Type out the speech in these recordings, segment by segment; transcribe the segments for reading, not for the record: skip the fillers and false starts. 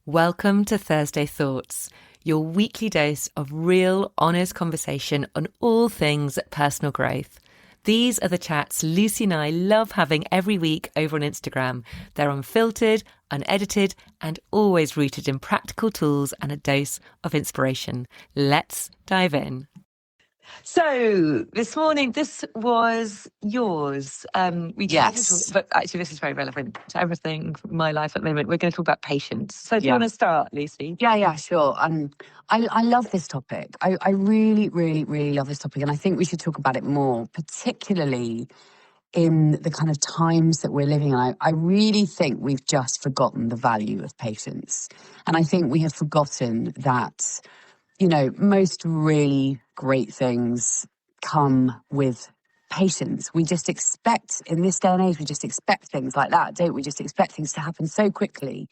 Welcome to Thursday Thoughts, your weekly dose of real, honest conversation on all things personal growth. These are the chats Lucy and I love having every week over on Instagram. They're unfiltered, unedited, and always rooted in practical tools and a dose of inspiration. Let's dive in. So this morning, this was yours. Yes. But actually, this is very relevant to everything from my life at the moment. We're going to talk about patience. So do you want to start, Lucy? Yeah, sure. I love this topic. I really, really, really love this topic. And I think we should talk about it more, particularly in the kind of times that we're living in. I really think we've just forgotten the value of patience. And I think we have forgotten that, you know, most really great things come with patience. We just expect, in this day and age, we just expect things like that, don't we? Just expect things to happen so quickly.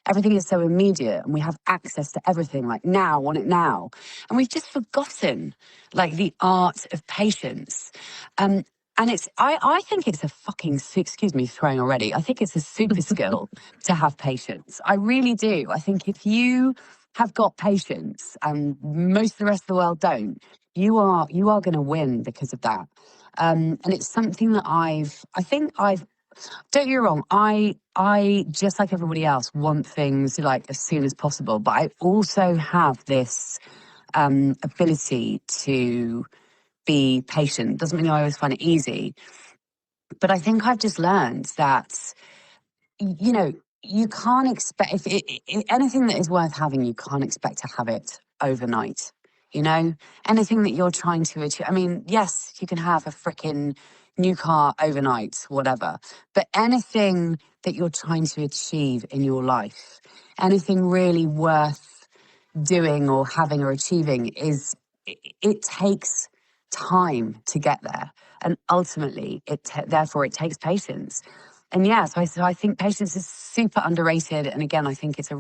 Everything is so immediate and we have access to everything like now, want it now. And we've just forgotten like the art of patience. And I think it's a fucking, excuse me, throwing already. I think it's a super skill to have patience. I really do. I think if you have got patience and most of the rest of the world don't, you are going to win because of that. And it's something that don't get me wrong, I just like everybody else want things like as soon as possible, but I also have this ability to be patient. Doesn't mean I always find it easy, but I think I've just learned that, you know, you can't expect, if anything that is worth having, you can't expect to have it overnight. You know, anything that you're trying to achieve. I mean, yes, you can have a freaking new car overnight, whatever, but anything that you're trying to achieve in your life, anything really worth doing or having or achieving it takes time to get there. And ultimately, therefore, it takes patience. And yeah, so I think patience is super underrated. And again, I think it's like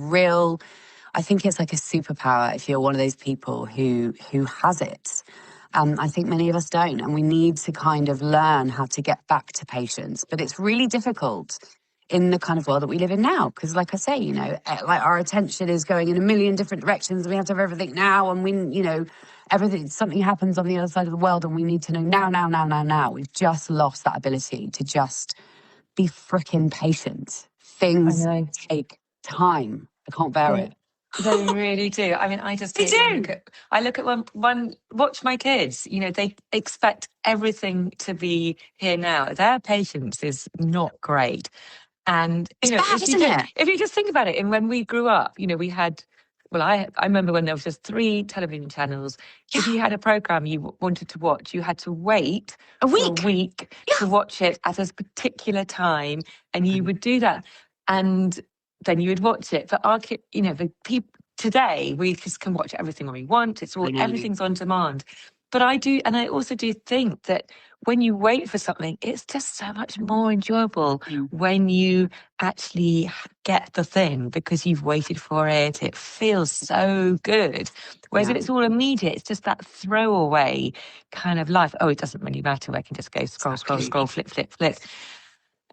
a superpower if you're one of those people who has it. I think many of us don't, and we need to kind of learn how to get back to patience. But it's really difficult in the kind of world that we live in now, because like I say, you know, like our attention is going in a million different directions, and we have to have everything now, and something happens on the other side of the world, and we need to know now. We've just lost that ability to just be frickin' patient. Things take time. I can't bear it. They really do. I mean, I just look at watch my kids. You know, they expect everything to be here now. Their patience is not great. And it's bad, isn't it? If you just think about it, and when we grew up, you know, we had, well, I remember when there was just 3 television channels. Yeah. If you had a program you wanted to watch, you had to wait a week to watch it at a particular time, and you would do that, and then you would watch it. But our kid, you know, the people today, we just can watch everything when we want. Everything's on demand. But I also do think that when you wait for something, it's just so much more enjoyable when you actually get the thing because you've waited for it. It feels so good. Whereas if it's all immediate, it's just that throwaway kind of life. Oh, it doesn't really matter. I can just go scroll, flip.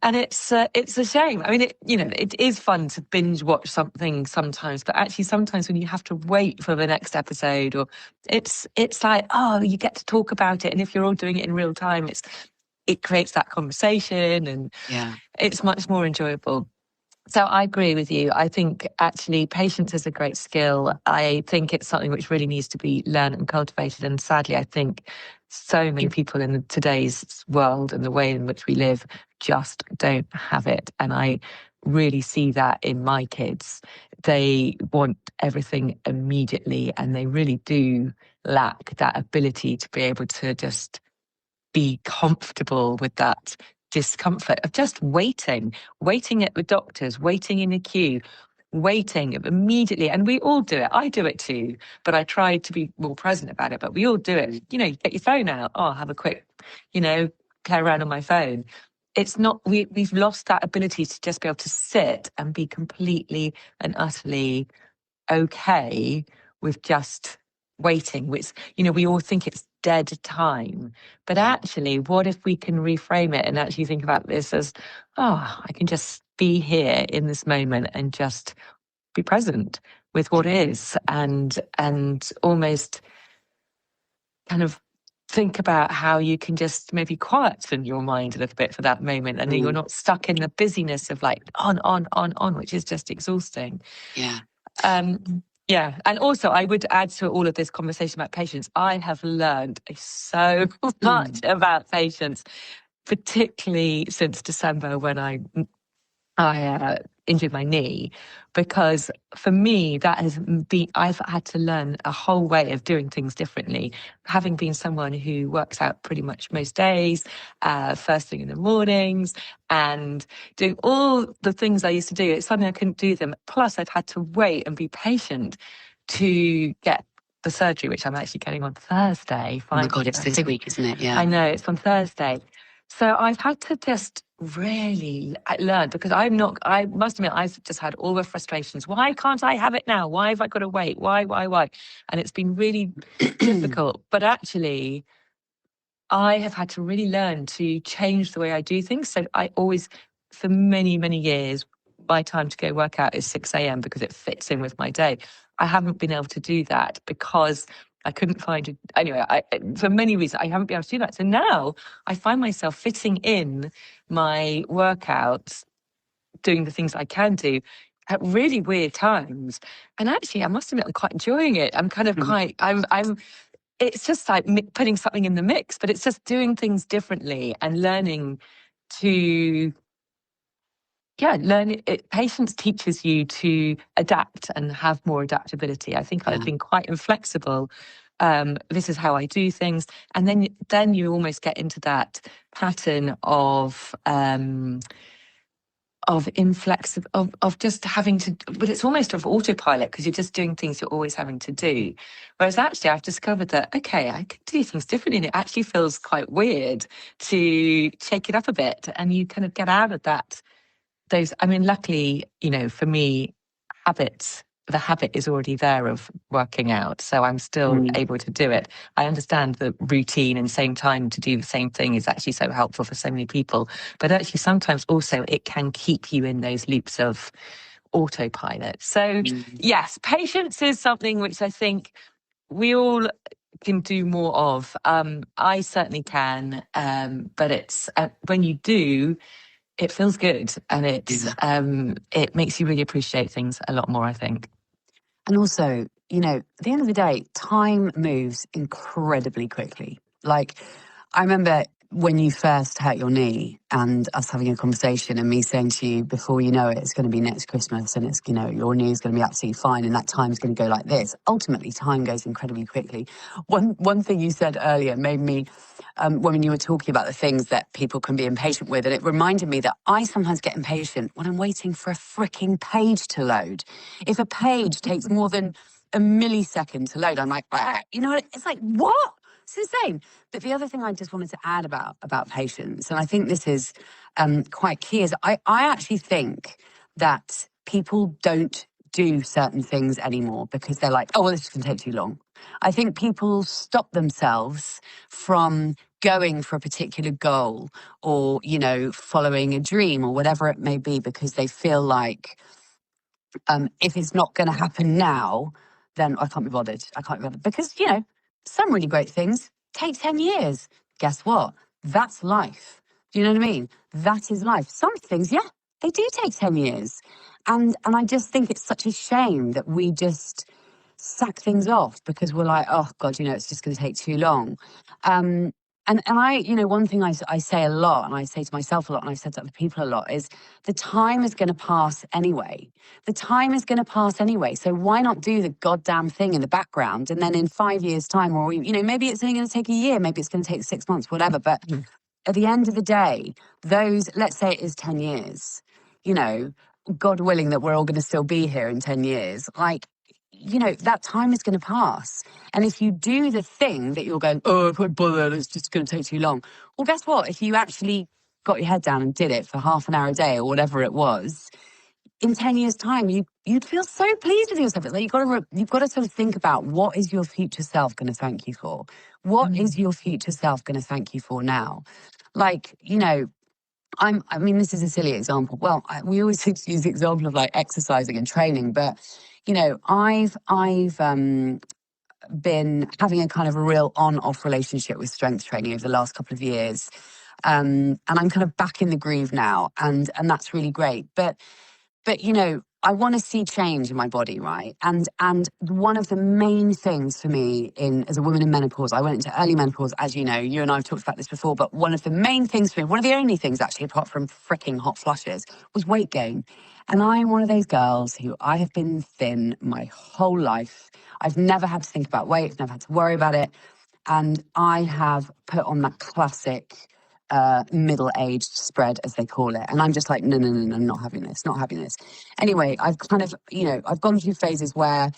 And it's a shame. I mean, it is fun to binge watch something sometimes, but actually sometimes when you have to wait for the next episode, or it's like, oh, you get to talk about it, and if you're all doing it in real time, it creates that conversation, and it's much more enjoyable. So I agree with you. I think actually patience is a great skill. I think it's something which really needs to be learned and cultivated. And sadly, I think so many people in today's world and the way in which we live just don't have it. And I really see that in my kids. They want everything immediately, and they really do lack that ability to be able to just be comfortable with that discomfort of just waiting at the doctors, waiting in a queue, waiting immediately. And we all do it. I do it too, but I try to be more present about it. But we all do it. You know, you get your phone out. Oh, I'll have a quick, play around on my phone. It's not, we've lost that ability to just be able to sit and be completely and utterly okay with just waiting, which, we all think it's dead time. But actually, what if we can reframe it and actually think about this as, I can just be here in this moment and just be present with what is, and almost kind of think about how you can just maybe quieten your mind a little bit for that moment, and you're not stuck in the busyness of like on, which is just exhausting. Yeah. Yeah. And also I would add to all of this conversation about patience, I have learned so much about patience, particularly since December when I injured my knee, because for me that has been, I've had to learn a whole way of doing things differently, having been someone who works out pretty much most days, first thing in the mornings, and doing all the things I used to do. It's suddenly I couldn't do them, plus I've had to wait and be patient to get the surgery, which I'm actually getting on Thursday. Oh my God, it's this week, isn't it? Yeah. I know, it's on Thursday. So I've had to just really learn, because I must admit, I've just had all the frustrations. Why can't I have it now? Why have I got to wait? Why? And it's been really difficult. But actually, I have had to really learn to change the way I do things. So I always, for many, many years, my time to go work out is 6 a.m. because it fits in with my day. I haven't been able to do that because I couldn't find it. Anyway, for many reasons, I haven't been able to do that. So now I find myself fitting in my workouts, doing the things I can do at really weird times. And actually, I must admit, I'm quite enjoying it. I'm kind of it's just like putting something in the mix, but it's just doing things differently and learning to, patience teaches you to adapt and have more adaptability. I think I've been quite inflexible. This is how I do things. And then you almost get into that pattern of inflexible, of just having to, but it's almost of autopilot, because you're just doing things you're always having to do. Whereas actually I've discovered that, okay, I can do things differently, and it actually feels quite weird to shake it up a bit, and you kind of get out of that. Luckily, for me, the habit is already there of working out, so I'm still able to do it. I understand the routine and same time to do the same thing is actually so helpful for so many people, but actually sometimes also it can keep you in those loops of autopilot. So yes, patience is something which I think we all can do more of. I certainly can, but it's when you do, it feels good, and it makes you really appreciate things a lot more, I think. And also, at the end of the day, time moves incredibly quickly. Like, I remember when you first hurt your knee and us having a conversation and me saying to you, before you know it, it's going to be next Christmas, and it's, your knee is going to be absolutely fine, and that time's going to go like this. Ultimately, time goes incredibly quickly. One thing you said earlier made me, when you were talking about the things that people can be impatient with, and it reminded me that I sometimes get impatient when I'm waiting for a freaking page to load. If a page takes more than a millisecond to load, I'm like, it's like, what? It's insane. But the other thing I just wanted to add about patience, and I think this is quite key, is I actually think that people don't do certain things anymore because they're like, oh, well, this is going to take too long. I think people stop themselves from going for a particular goal or, following a dream or whatever it may be, because they feel like if it's not going to happen now, then I can't be bothered. Because, some really great things take 10 years. Guess what? That's life. Do you know what I mean? That is life. Some things, yeah, they do take 10 years. And I just think it's such a shame that we just sack things off because we're like, oh God, it's just going to take too long. And I, one thing I say a lot, and I say to myself a lot, and I've said to other people a lot, is the time is going to pass anyway. The time is going to pass anyway. So why not do the goddamn thing in the background? And then in 5 years' time, or, maybe it's only going to take a year, maybe it's going to take 6 months, whatever. But at the end of the day, let's say it is 10 years, God willing that we're all going to still be here in 10 years. That time is going to pass. And if you do the thing that you're going, oh, I can't bother, it's just going to take too long. Well, guess what? If you actually got your head down and did it for half an hour a day or whatever it was, in 10 years' time, you'd feel so pleased with yourself. It's like you've got to sort of think about, what is your future self going to thank you for? What is your future self going to thank you for now? I mean, this is a silly example. Well, we always use the example of like exercising and training, but you know, I've been having a kind of a real on-off relationship with strength training over the last couple of years, and I'm kind of back in the groove now, and that's really great. But you know, I want to see change in my body, right? And one of the main things for me as a woman in menopause, I went into early menopause, as you know, you and I have talked about this before, but one of the main things for me, one of the only things actually, apart from freaking hot flushes, was weight gain. And I'm one of those girls who I have been thin my whole life. I've never had to think about weight, I've never had to worry about it. And I have put on that classic middle-aged spread, as they call it. And I'm just like, no, not having this, not having this. Anyway, I've kind of, you know, I've gone through phases where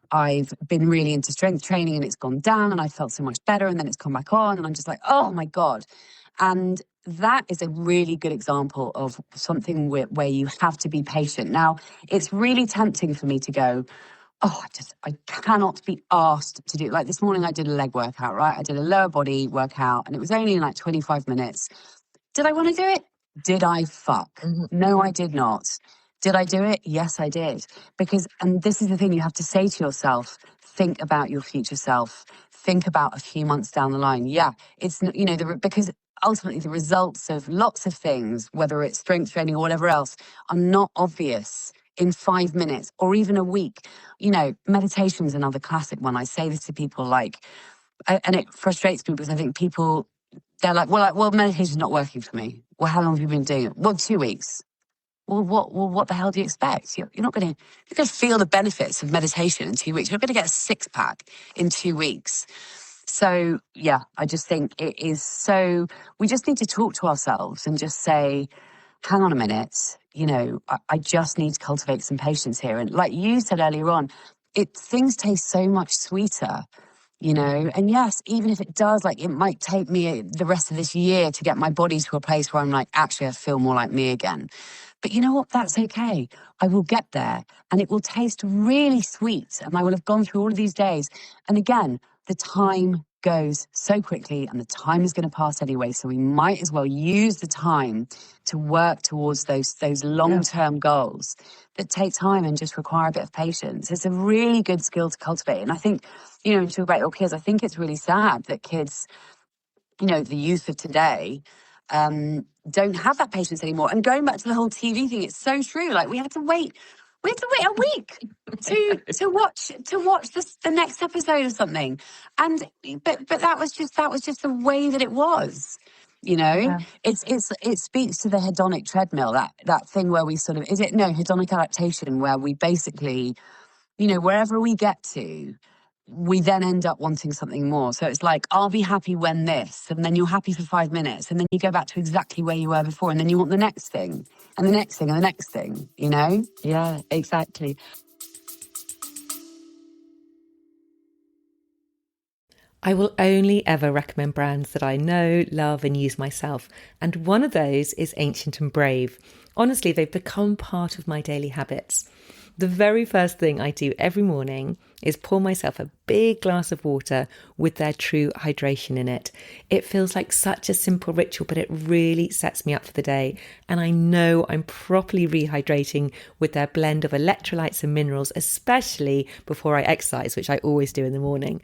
I've been really into strength training and it's gone down and I felt so much better, and then it's come back on and I'm just like, oh my God. And that is a really good example of something where you have to be patient. Now, it's really tempting for me to go, oh, I cannot be asked to do it. Like this morning I did a leg workout, right? I did a lower body workout and it was only like 25 minutes. Did I want to do it? Did I fuck? No, I did not. Did I do it? Yes, I did. Because, and this is the thing you have to say to yourself, think about your future self. Think about a few months down the line. Yeah, it's, you know, because ultimately the results of lots of things, whether it's strength training or whatever else, are not obvious in 5 minutes or even a week. You know, meditation is another classic one. I say this to people and it frustrates me because I think people, they're like, well, meditation's not working for me. Well, how long have you been doing it? Well, 2 weeks. Well, what the hell do you expect? You're not going to feel the benefits of meditation in 2 weeks. You're not going to get a six pack in 2 weeks. So yeah, I just think it is so, we just need to talk to ourselves and just say, hang on a minute, you know, I just need to cultivate some patience here. And like you said earlier on, things taste so much sweeter, you know. And yes, even if it does, like it might take me the rest of this year to get my body to a place where I'm like, actually, I feel more like me again. But you know what? That's okay. I will get there and it will taste really sweet. And I will have gone through all of these days. And again, the time goes so quickly and the time is going to pass anyway. So we might as well use the time to work towards those long-term goals that take time and just require a bit of patience. It's a really good skill to cultivate. And I think, you know, to talk about your kids, I think it's really sad that kids, you know, the youth of today, don't have that patience anymore. And going back to the whole TV thing, it's so true. Like we had to wait a week to watch the next episode of something. And but that was just the way that it was. You know, yeah. It speaks to the hedonic treadmill, that thing where we sort of, hedonic adaptation, where we basically, you know, wherever we get to, we then end up wanting something more. So it's like, I'll be happy when this, and then you're happy for 5 minutes, and then you go back to exactly where you were before, and then you want the next thing, and the next thing, and the next thing, you know? Yeah, exactly. I will only ever recommend brands that I know, love and use myself. And one of those is Ancient and Brave. Honestly, they've become part of my daily habits. The very first thing I do every morning is pour myself a big glass of water with their True Hydration in it. It feels like such a simple ritual, but it really sets me up for the day. And I know I'm properly rehydrating with their blend of electrolytes and minerals, especially before I exercise, which I always do in the morning.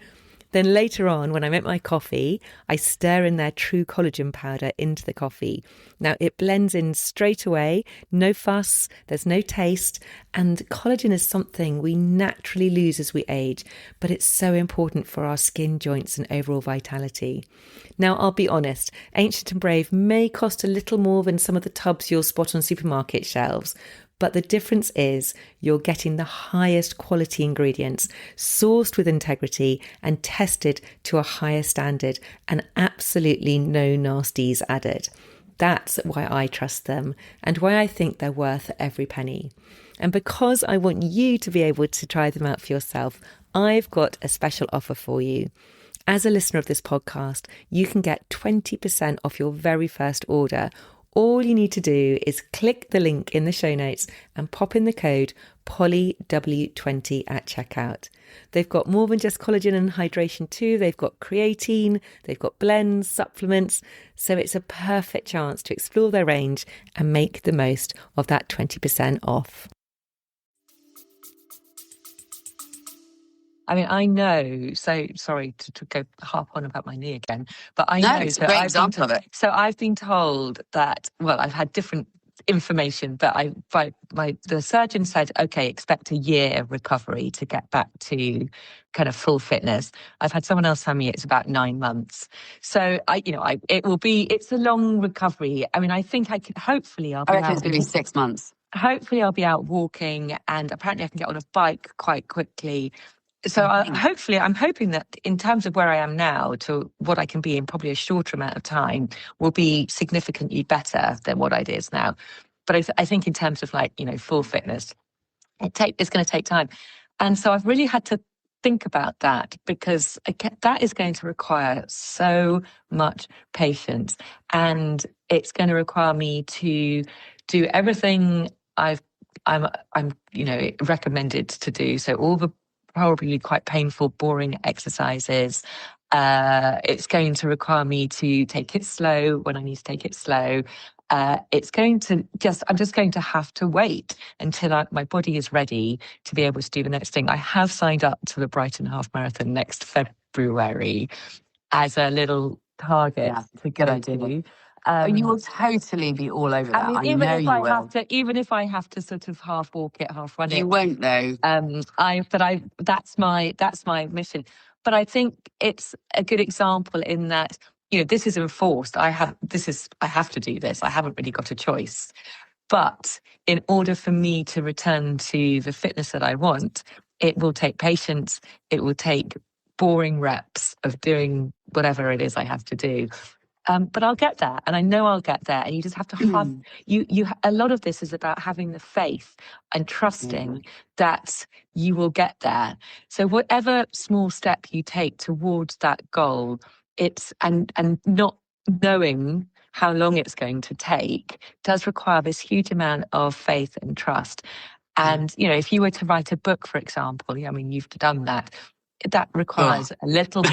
Then later on, when I make my coffee, I stir in their True Collagen powder into the coffee. Now, it blends in straight away, no fuss, there's no taste, and collagen is something we naturally lose as we age, but it's so important for our skin, joints, and overall vitality. Now, I'll be honest, Ancient and Brave may cost a little more than some of the tubs you'll spot on supermarket shelves, but the difference is you're getting the highest quality ingredients, sourced with integrity and tested to a higher standard, and absolutely no nasties added. That's why I trust them and why I think they're worth every penny. And because I want you to be able to try them out for yourself, I've got a special offer for you. As a listener of this podcast, you can get 20% off your very first order, All you need to do is click the link in the show notes and pop in the code POLLYW20 at checkout. They've got more than just collagen and hydration too. They've got creatine, they've got blends, supplements. So it's a perfect chance to explore their range and make the most of that 20% off. I mean, I know, so sorry to go harp on about my knee again, but I No, know it's a that great example of it. So I've been told that, well, I've had different information, but the surgeon said, okay, expect a year recovery to get back to kind of full fitness. I've had someone else tell me it's about 9 months. So it's a long recovery. I mean, I think I reckon it's going to be 6 months. Hopefully I'll be out walking, and apparently I can get on a bike quite quickly. So I'm hoping that in terms of where I am now to what I can be in probably a shorter amount of time will be significantly better than what it is now. But I think in terms of full fitness, it's going to take time. And so I've really had to think about that, because that is going to require so much patience, and it's going to require me to do everything I'm recommended to do. So all the probably quite painful, boring exercises. It's going to require me to take it slow when I need to take it slow. I'm just going to have to wait until my body is ready to be able to do the next thing. I have signed up to the Brighton Half Marathon next February as a little target. Yeah, it's a good idea. You will totally be all over that. I know you will. Even if I have to sort of half walk it, half run it. You won't though. That's my mission. But I think it's a good example in that, this is enforced. I have to do this. I haven't really got a choice. But in order for me to return to the fitness that I want, it will take patience. It will take boring reps of doing whatever it is I have to do. But I'll get there, and I know I'll get there. And you just have to have a lot of this is about having the faith and trusting that you will get there. So whatever small step you take towards that goal, and not knowing how long it's going to take does require this huge amount of faith and trust. And if you were to write a book, for example, I mean, you've done that. That requires a little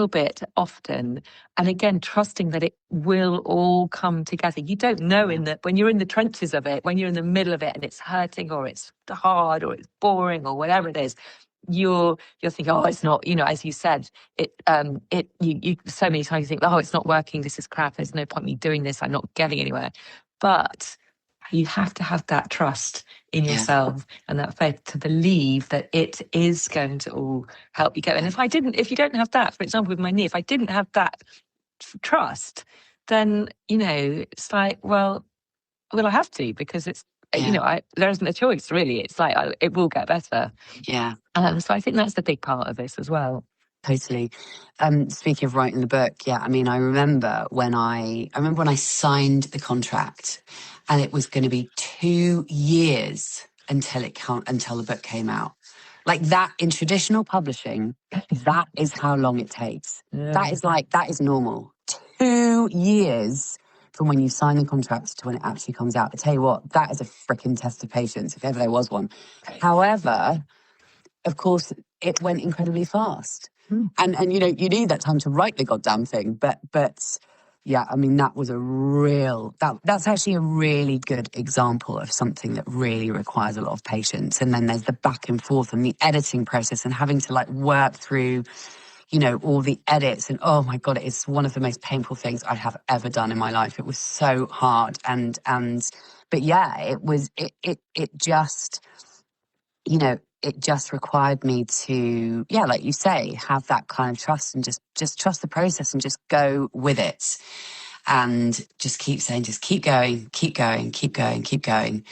bit often. And again, trusting that it will all come together. You don't know when you're in the trenches of it, when you're in the middle of it and it's hurting or it's hard or it's boring or whatever it is, you're thinking, oh, it's not, as you said, you so many times you think, oh, it's not working. This is crap. There's no point in me doing this. I'm not getting anywhere. But you have to have that trust in yourself and that faith to believe that it is going to all help you get there. And if you don't have that, for example, with my knee, if I didn't have that trust, then, it's like, well, I have to, because it's, there isn't a choice really. It's like, it will get better. Yeah. So I think that's the big part of this as well. Totally. Speaking of writing the book, I mean, I remember when I signed the contract, and it was going to be 2 years until the book came out. Like that in traditional publishing, that is how long it takes. Yeah. That is normal. 2 years from when you sign the contract to when it actually comes out. I tell you what, that is a freaking test of patience, if ever there was one. However, of course, it went incredibly fast. And you need that time to write the goddamn thing. But yeah, I mean, that was that's actually a really good example of something that really requires a lot of patience. And then there's the back and forth and the editing process and having to work through, all the edits. And oh my God, it's one of the most painful things I have ever done in my life. It was so hard. But yeah, it just required me to, like you say, have that kind of trust and just trust the process and just go with it. And just keep saying, just keep going, keep going, keep going, keep going.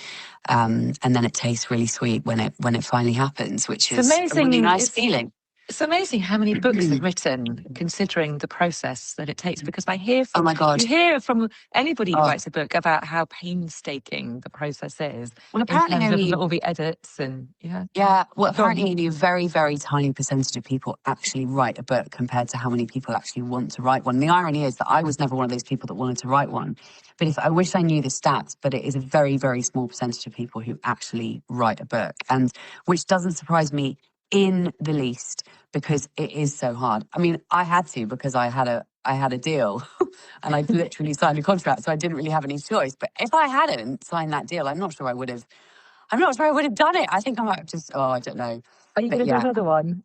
And then it tastes really sweet when it finally happens, which is a really nice feeling. It's amazing how many books are written considering the process that it takes, because I hear Oh from my God. you hear from anybody who writes a book about how painstaking the process is Well, in apparently terms only of all the edits and well, Go on. apparently only a very, very tiny percentage of people actually write a book compared to how many people actually want to write one. And the irony is that I was never one of those people that wanted to write one. But if I wish I knew the stats, but it is a very, very small percentage of people who actually write a book, and which doesn't surprise me in the least, because it is so hard. I mean, I had to, because I had a deal and I'd literally signed a contract, so I didn't really have any choice. But if I hadn't signed that deal, I'm not sure I would have done it. I think I might have just, I don't know. Are you But going to do yeah, another one?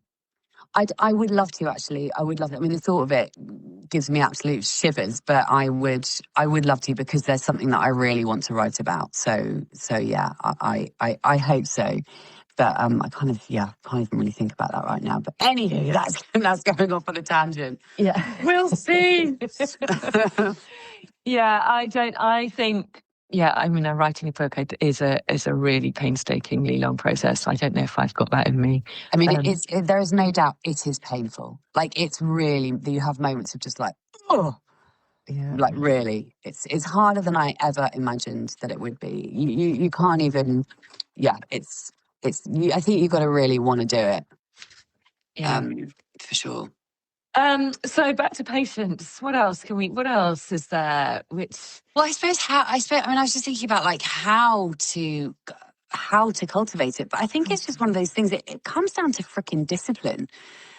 I would love to, actually. I would love it. I mean, the thought of it gives me absolute shivers, but I would love to, because there's something that I really want to write about. So yeah, I hope so. But I can't even really think about that right now. But anywho, that's going off on a tangent. Yeah. We'll see. Yeah, I think, I mean, writing a book is a really painstakingly long process. I don't know if I've got that in me. I mean, there is no doubt it is painful. Like, it's really, you have moments of just like, oh, Yeah. like, really, it's harder than I ever imagined that it would be. You can't even, I think you've got to really want to do it. Yeah. For sure. So back to patience. What else is there? Well, I was just thinking about like how to cultivate it, but I think it's just one of those things. It comes down to freaking discipline.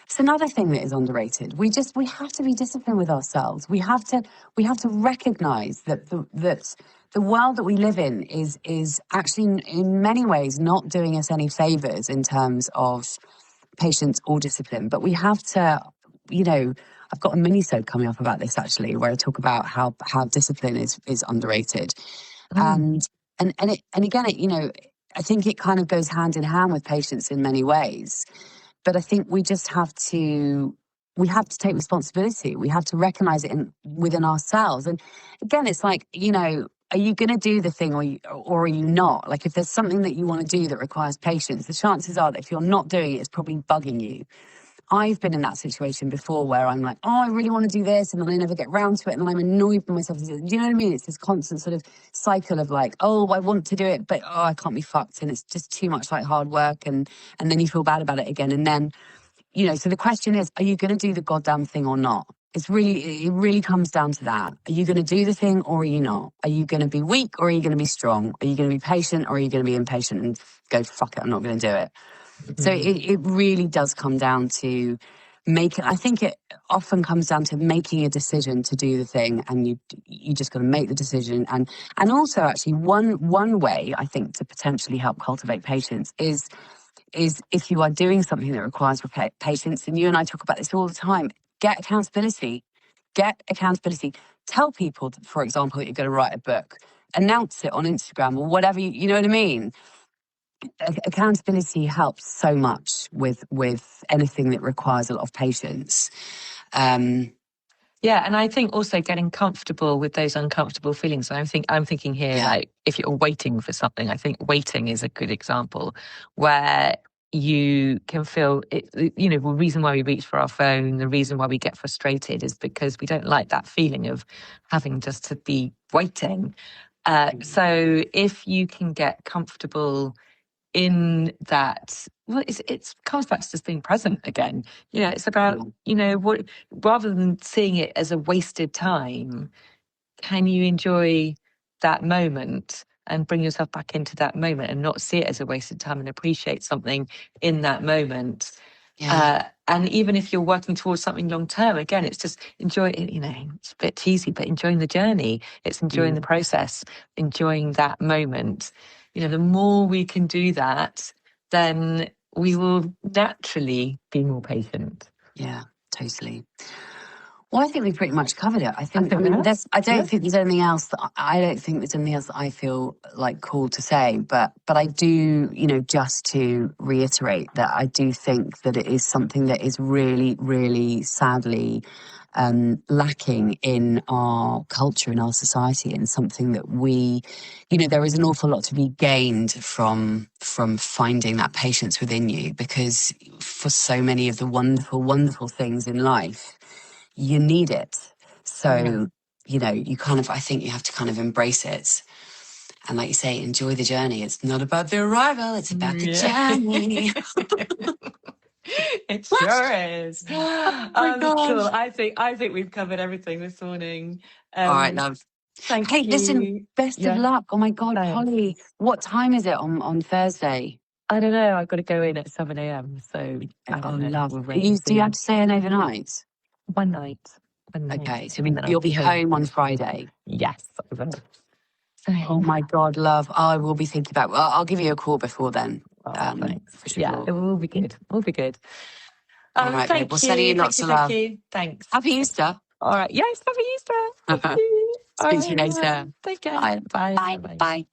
It's another thing that is underrated. We have to be disciplined with ourselves. We have to recognize that the world that we live in is actually in many ways not doing us any favors in terms of patience or discipline. But we have to, I've got a mini-sode coming up about this, actually, where I talk about how discipline is underrated. And again, I think it kind of goes hand in hand with patience in many ways. But I think we just have to take responsibility. We have to recognize it within ourselves. And again, it's like, are you going to do the thing or are you not? Like, if there's something that you want to do that requires patience, the chances are that if you're not doing it, it's probably bugging you. I've been in that situation before where I'm like, I really want to do this, and then I never get round to it, and then I'm annoyed with myself. Do you know what I mean? It's this constant sort of cycle of like, I want to do it, but I can't be fucked, and it's just too much like hard work, and then you feel bad about it again. And then, so the question is, are you going to do the goddamn thing or not? It really comes down to that. Are you going to do the thing or are you not? Are you going to be weak or are you going to be strong? Are you going to be patient or are you going to be impatient and go, fuck it, I'm not going to do it? So it really does come down to I think it often comes down to making a decision to do the thing, and you just got to make the decision. And also, actually, one way I think to potentially help cultivate patience is if you are doing something that requires patience, and you and I talk about this all the time, get accountability. Tell people, for example, that you're going to write a book. Announce it on Instagram or whatever, you know what I mean? Accountability helps so much with anything that requires a lot of patience. Yeah, and I think also getting comfortable with those uncomfortable feelings. I'm thinking here, like, if you're waiting for something, I think waiting is a good example where you can feel it. The reason why we reach for our phone, the reason why we get frustrated is because we don't like that feeling of having just to be waiting. So if you can get comfortable in that, well, it comes back to just being present again. It's about, what, rather than seeing it as a wasted time, can you enjoy that moment and bring yourself back into that moment and not see it as a wasted time and appreciate something in that moment? And even if you're working towards something long term, again, it's just enjoy it. It's a bit cheesy, but enjoying the journey. It's enjoying the process, enjoying that moment. The more we can do that, then we will naturally be more patient. Yeah, totally. Well, I think we've pretty much covered it. I don't think there's anything else that I feel like called to say. But I do, just to reiterate that I do think that it is something that is really, really sadly lacking in our culture, in our society, and something that there is an awful lot to be gained from finding that patience within you, because for so many of the wonderful, wonderful things in life, you need it. So, you know, I think you have to kind of embrace it. And like you say, enjoy the journey. It's not about the arrival, it's about the journey. It sure is. Oh my gosh. Cool. I think we've covered everything this morning. All right, love. Thank Hey, you. listen, best of luck. Oh my God, Thanks. Polly, what time is it on Thursday? I don't know. I've got to go in at 7 a.m. So I don't know. Love. We'll Do wait and you have see. to stay in overnight? One night. Okay, so And then I'll you'll be home on Friday. Yes, I will. Oh my God, love. I will be thinking about. Well, I'll give you a call before then. Thanks. For sure. Yeah, it will be good. We'll be good. All right, babe. We'll send you lots of love. Thanks. Happy Easter. All right. Yes, happy Easter. Thank you. Speak to you later. Take care. Bye. Bye. Bye. Bye.